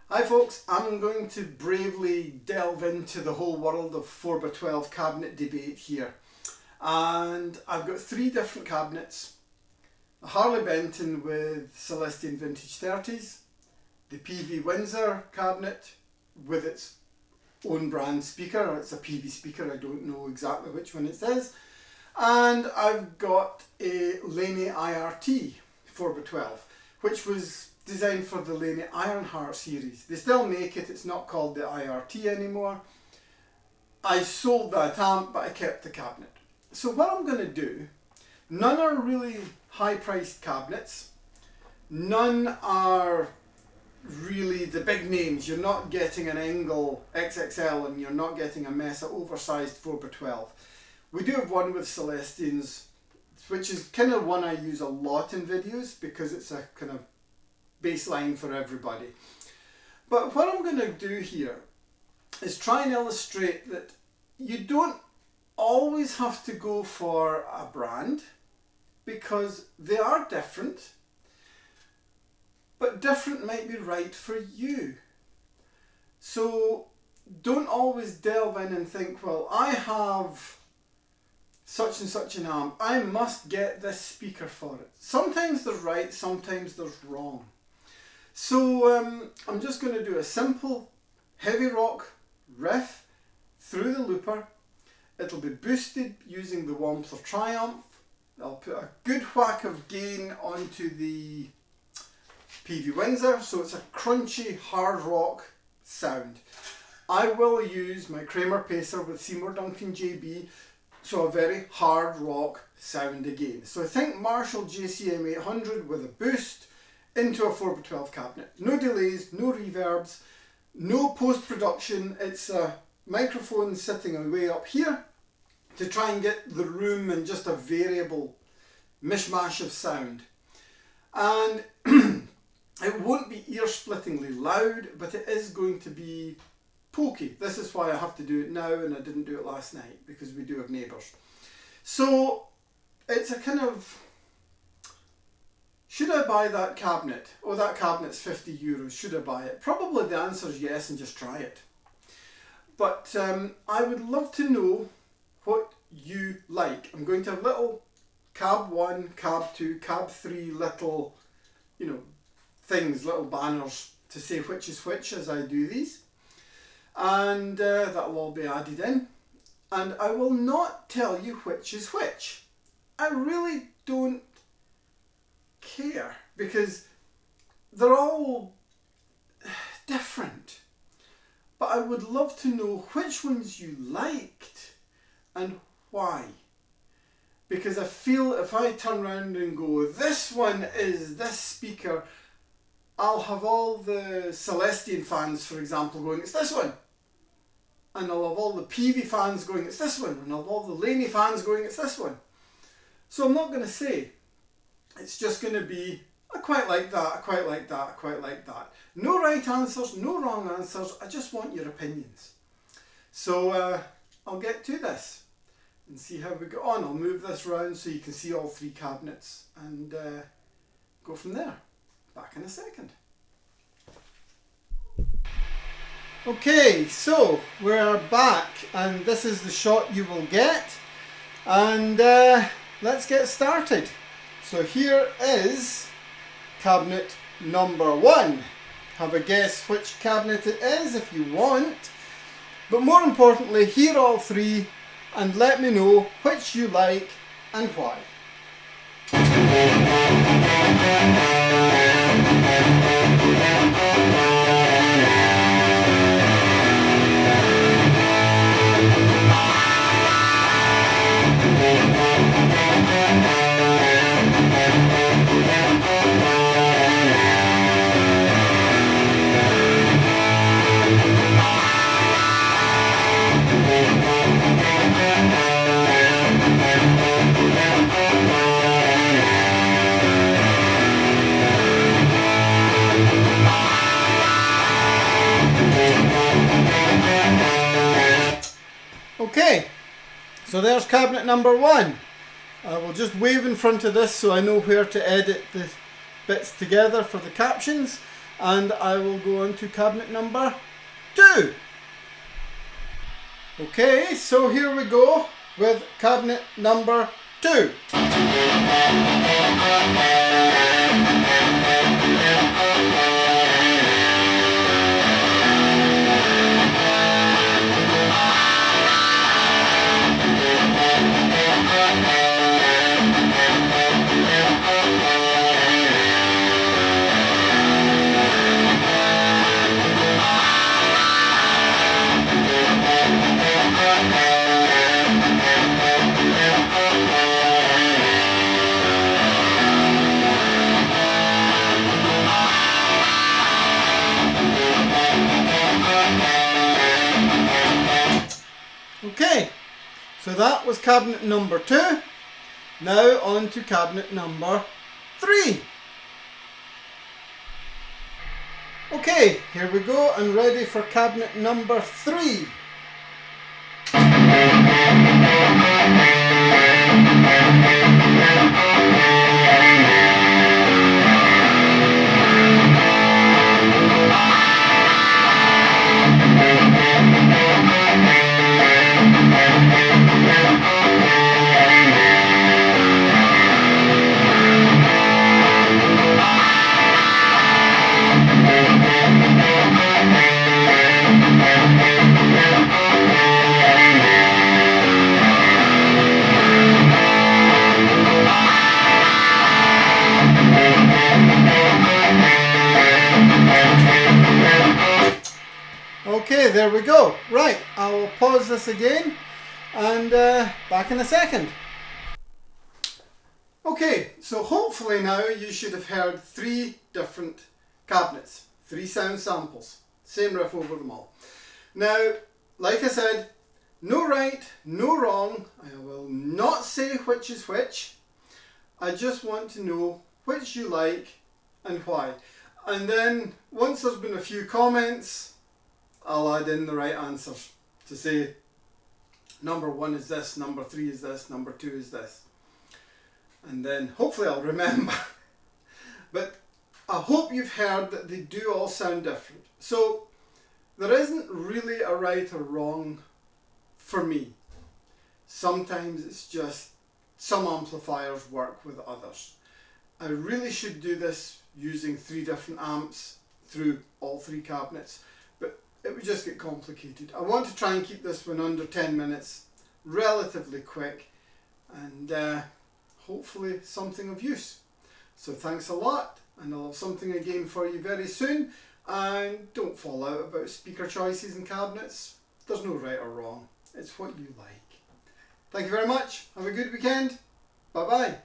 Hi folks, I'm going to bravely delve into the whole world of 4x12 cabinet debate here. And I've got three different cabinets. A Harley Benton with Celestion V30s, the Peavey Windsor cabinet with its own brand speaker, it's a Peavey speaker, I don't know exactly which one it is, and I've got a Laney IRT 4x12, which was designed for the Laney Ironheart series. They still make it, it's not called the IRT anymore. I sold that amp, but I kept the cabinet. So what I'm going to do, none are really high priced cabinets, none are really the big names. You're not getting an Engel XXL and you're not getting a Mesa oversized 4x12. We do have one with Celestions, which is kind of one I use a lot in videos because it's a kind of baseline for everybody. But what I'm going to do here is try and illustrate that you don't always have to go for a brand because they are different, but different might be right for you. So don't always delve in and think, well, I have such and such an amp, I must get this speaker for it. Sometimes they're right, sometimes they're wrong. So I'm just going to do a simple heavy rock riff through the looper. It'll be boosted using the Wampler Triumph. I'll put a good whack of gain onto the Peavey Windsor, so it's a crunchy hard rock sound. I will use my Kramer pacer with Seymour Duncan JB, so a very hard rock sound again. So I think Marshall JCM 800 with a boost into a 4x12 cabinet. No delays, no reverbs, no post-production. It's a microphone sitting away up here to try and get the room in just a variable mishmash of sound. And it won't be ear-splittingly loud, but it is going to be pokey. This is why I have to do it now and I didn't do it last night, because we do have neighbours. So it's a kind of, should I buy that cabinet? Oh, that cabinet's €50. Should I buy it? Probably the answer is yes, and just try it. But I would love to know what you like. I'm going to have little cab 1, cab 2, cab 3 little, things, little banners to say which is which as I do these. And that'll all be added in. And I will not tell you which is which. I really don't care because they're all different. But I would love to know which ones you liked and why. Because I feel if I turn around and go, this one is this speaker, I'll have all the Celestion fans, for example, going, it's this one. And I'll have all the Peavey fans going, it's this one. And I'll have all the Laney fans going, it's this one. So I'm not going to say. It's just going to be, I quite like that, I quite like that, I quite like that. No right answers, no wrong answers. I just want your opinions. So I'll get to this and see how we go on. I'll move this around so you can see all three cabinets and go from there. Back in a second. Okay, so we're back and this is the shot you will get, and let's get started. So here is cabinet number 1. Have a guess which cabinet it is if you want, but more importantly, hear all three and let me know which you like and why. Okay, so there's cabinet number 1. I will just wave in front of this so I know where to edit the bits together for the captions. and I will go on to cabinet number 2. Okay, so here we go with cabinet number 2. Okay, so that was cabinet number 2. Now on to cabinet number 3. Okay, here we go, and ready for cabinet number 3. Okay, there we go. Right, I will pause this again and back in a second. Okay, so hopefully now you should have heard 3 different cabinets, 3 sound samples, same riff over them all. Now, like I said, no right, no wrong. I will not say which is which. I just want to know which you like and why. And then once there's been a few comments, I'll add in the right answers to say number 1 is this, number 3 is this, number 2 is this. And then hopefully I'll remember. But I hope you've heard that they do all sound different. So there isn't really a right or wrong for me. Sometimes it's just some amplifiers work with others. I really should do this using 3 different amps through all 3 cabinets, but it would just get complicated. I want to try and keep this one under 10 minutes, relatively quick, and hopefully something of use. So thanks a lot, and I'll have something again for you very soon. And don't fall out about speaker choices and cabinets. There's no right or wrong. It's what you like. Thank you very much. Have a good weekend. Bye bye.